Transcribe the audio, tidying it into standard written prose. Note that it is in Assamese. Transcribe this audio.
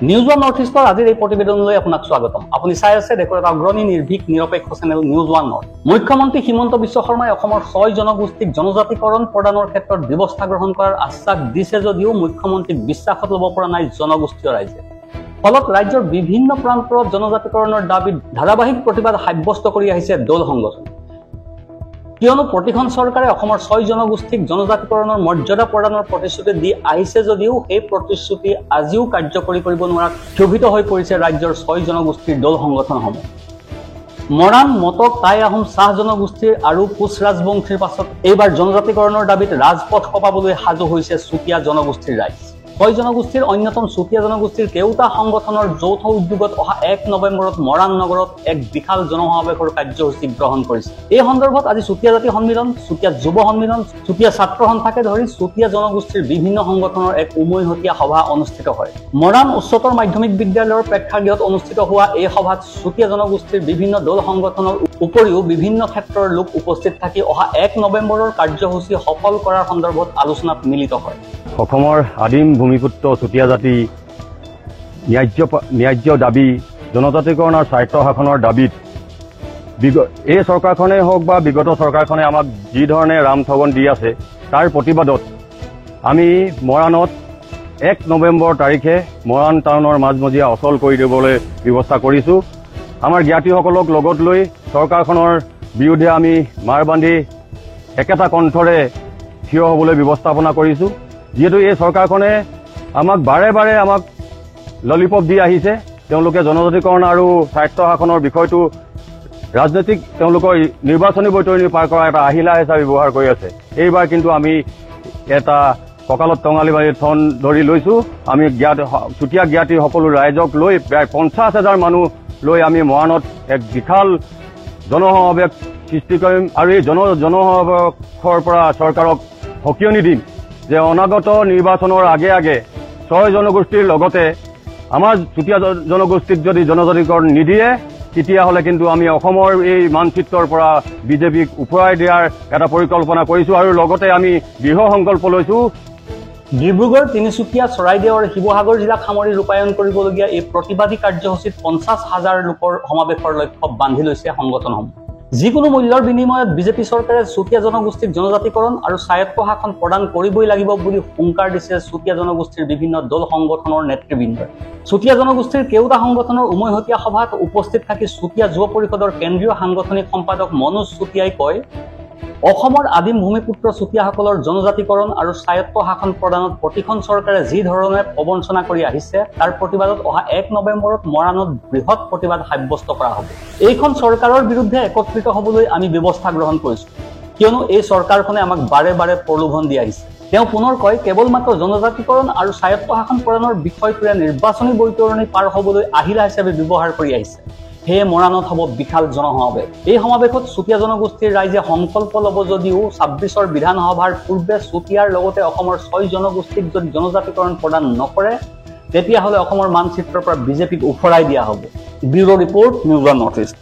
নিউজ ওৱান নৰ্থ ইষ্টৰ আজিৰ এই প্ৰতিবেদনলৈ আপোনাক স্বাগতম। আপুনি চাই আছে দেশৰ এটা অগ্ৰণী নিৰ্ভীক নিৰপেক্ষ চেনেল নিউজ ওৱান নৰ্থ। মুখ্যমন্ত্ৰী হিমন্ত বিশ্ব শৰ্মাই অসমৰ 6 জনগোষ্ঠীক জনজাতিকৰণ প্ৰদানৰ ক্ষেত্ৰত ব্যৱস্থা গ্ৰহণ কৰাৰ আশ্বাস দিছে যদিও মুখ্যমন্ত্ৰীক বিশ্বাসত ল'ব পৰা নাই জনগোষ্ঠীয় ৰাইজে। ফলত ৰাজ্যৰ বিভিন্ন প্ৰান্তত জনজাতিকৰণৰ দাবীত ধাৰাবাহিক প্ৰতিবাদ সাব্যস্ত কৰি আহিছে দল সংগঠন। কিয়নো প্ৰতিখন চৰকাৰে অসমৰ 6 জনগোষ্ঠীক জনজাতিকৰণৰ মৰ্যাদা প্ৰদানৰ প্ৰতিশ্ৰুতি দি আহিছে যদিও সেই প্ৰতিশ্ৰুতি আজিও কাৰ্যকৰী কৰিব নোৱাৰাত ক্ষোভিত হৈ পৰিছে ৰাজ্যৰ 6 জনগোষ্ঠীৰ দল সংগঠনসমূহ। মৰাণ, মটক, টাই আহোম, চাহ জনগোষ্ঠীৰ আৰু কোচ ৰাজবংশীৰ পাছত এইবাৰ জনজাতিকৰণৰ দাবীত ৰাজপথ কপাবলৈ সাজু হৈছে চুতীয়া জনগোষ্ঠীৰ ৰাইজ। 6 জনগোষ্ঠীৰ অন্যতম চুতীয়া জনগোষ্ঠীৰ কেওটা সংগঠনৰ যৌথ উদ্যোগত অহা 1 নৱেম্বৰত মৰাণ নগৰত এক বিশাল জনসমাৱেশৰ কাৰ্যসূচী গ্ৰহণ কৰিছে। এই সন্দৰ্ভত আজি চুতীয়া জাতি সন্মিলন, চুতীয়া যুৱ সন্মিলন, চুতীয়া ছাত্ৰ সন্থাকে ধৰি চুতীয়া জনগোষ্ঠীৰ বিভিন্ন সংগঠনৰ এক উমৈহতীয়া সভা অনুষ্ঠিত হয়। মৰাণ উচ্চতৰ মাধ্যমিক বিদ্যালয়ৰ প্ৰেক্ষাগৃহত অনুষ্ঠিত হোৱা এই সভাত চুতীয়া জনগোষ্ঠীৰ বিভিন্ন দল সংগঠনৰ উপৰিও বিভিন্ন ক্ষেত্ৰৰ লোক উপস্থিত থাকি অহা 1 নৱেম্বৰৰ কাৰ্যসূচী সফল কৰাৰ সন্দৰ্ভত আলোচনাত মিলিত হয়। অসমৰ আদিম ভূমিপুত্ৰ চুতীয়া জাতি ন্যায্য দাবী জনজাতিকৰণ আৰু স্বায়ত্ব শাসনৰ দাবীত এই চৰকাৰখনেই হওক বা বিগত চৰকাৰখনে আমাক যি ধৰণে ৰামঠগন দি আছে তাৰ প্ৰতিবাদত আমি মৰাণত 1 নৱেম্বৰ তাৰিখে মৰাণ টাউনৰ মাজমজিয়া অচল কৰি দিবলৈ ব্যৱস্থা কৰিছোঁ। আমাৰ জ্ঞাতিসকলক লগত লৈ চৰকাৰখনৰ বিৰুদ্ধে আমি মাৰ বান্ধি একেটা কণ্ঠৰে থিয় হ'বলৈ ব্যৱস্থাপনা কৰিছোঁ। যিহেতু এই চৰকাৰখনে আমাক বাৰে বাৰে আমাক ললিপপ দি আহিছে, তেওঁলোকে জনজাতিকৰণ আৰু স্বায়ত্ব শাসনৰ বিষয়টো ৰাজনৈতিক তেওঁলোকৰ নিৰ্বাচনী বৈতৰণি পাৰ কৰা এটা আহিলা হিচাপে ব্যৱহাৰ কৰি আছে। এইবাৰ কিন্তু আমি এটা কঁকালত টঙালি মাৰি থন ধৰি লৈছোঁ। আমি চুতীয়া জ্ঞাতি সকলো ৰাইজক লৈ প্ৰায় 50,000 মানুহ লৈ আমি মৰাণত এক বিশাল জনসমাৱেশ সৃষ্টি কৰিম আৰু এই জনসমাৱেশৰ পৰা চৰকাৰক সকিয়নি দিম যে অনাগত নিৰ্বাচনৰ আগে আগে 6 জনগোষ্ঠীৰ লগতে আমাৰ চুতীয়া জনগোষ্ঠীক যদি জনজাতিকৰণ নিদিয়ে তেতিয়াহ'লে কিন্তু আমি অসমৰ এই মানচিত্ৰৰ পৰা বিজেপিক উফৰাই দিয়াৰ এটা পৰিকল্পনা কৰিছোঁ আৰু লগতে আমি দৃঢ় সংকল্প লৈছোঁ। ডিব্ৰুগড়, তিনিচুকীয়া, চৰাইদেউ আৰু শিৱসাগৰ জিলাক সামৰি ৰূপায়ণ কৰিবলগীয়া এই প্ৰতিবাদী কাৰ্যসূচীত 50,000 লোকৰ সমাৱেশৰ লক্ষ্য বান্ধি লৈছে সংগঠনসমূহ। যিকোনো মূল্যৰ বিনিময়ত বিজেপি চৰকাৰে চুতীয়া জনগোষ্ঠীক জনজাতিকৰণ আৰু স্বায়ত্ব শাসন প্ৰদান কৰিবই লাগিব বুলি হুংকাৰ দিছে চুতীয়া জনগোষ্ঠীৰ বিভিন্ন দল সংগঠনৰ নেতৃবৃন্দই। চুতীয়া জনগোষ্ঠীৰ কেওটা সংগঠনৰ উমৈহতীয়া সভাত উপস্থিত থাকি চুতীয়া যুৱ পৰিষদৰ কেন্দ্ৰীয় সাংগঠনিক সম্পাদক মনোজ চুতীয়াই কয়, অসমৰ আদিম ভূমিপুত্ৰ চুতীয়াসকলৰ জনজাতিকৰণ আৰু স্বায়ত্ব শাসন প্ৰদানত প্ৰতিখন চৰকাৰে যি ধৰণে প্ৰবঞ্চনা কৰি আহিছে তাৰ প্ৰতিবাদত অহা 1 নৱেম্বৰত মৰাণত বৃহৎ প্ৰতিবাদ সাব্যস্ত কৰা হ'ব। এইখন চৰকাৰৰ বিৰুদ্ধে একত্ৰিত হ'বলৈ আমি ব্যৱস্থা গ্ৰহণ কৰিছোঁ, কিয়নো এই চৰকাৰখনে আমাক বাৰে বাৰে প্ৰলোভন দি আহিছে। তেওঁ পুনৰ কয়, কেৱল মাত্ৰ জনজাতিকৰণ আৰু স্বায়ত্ব শাসন প্ৰদানৰ বিষয়টোৰে নিৰ্বাচনী বৈতৰণি পাৰ হ'বলৈ আহিলা হিচাপে ব্যৱহাৰ কৰি আহিছে। সেয়ে মৰাণত হ'ব বিশাল জনসমাৱেশ। এই সমাৱেশত চুতীয়া জনগোষ্ঠীৰ ৰাইজে সংকল্প ল'ব যদিও 26ৰ বিধানসভাৰ পূৰ্বে চুতীয়াৰ লগতে অসমৰ 6 জনগোষ্ঠীক যদি জনজাতিকৰণ প্ৰদান নকৰে তেতিয়াহ'লে অসমৰ মানচিত্ৰৰ পৰা বিজেপিক উফৰাই দিয়া হ'ব। Bureau' report, news one north east.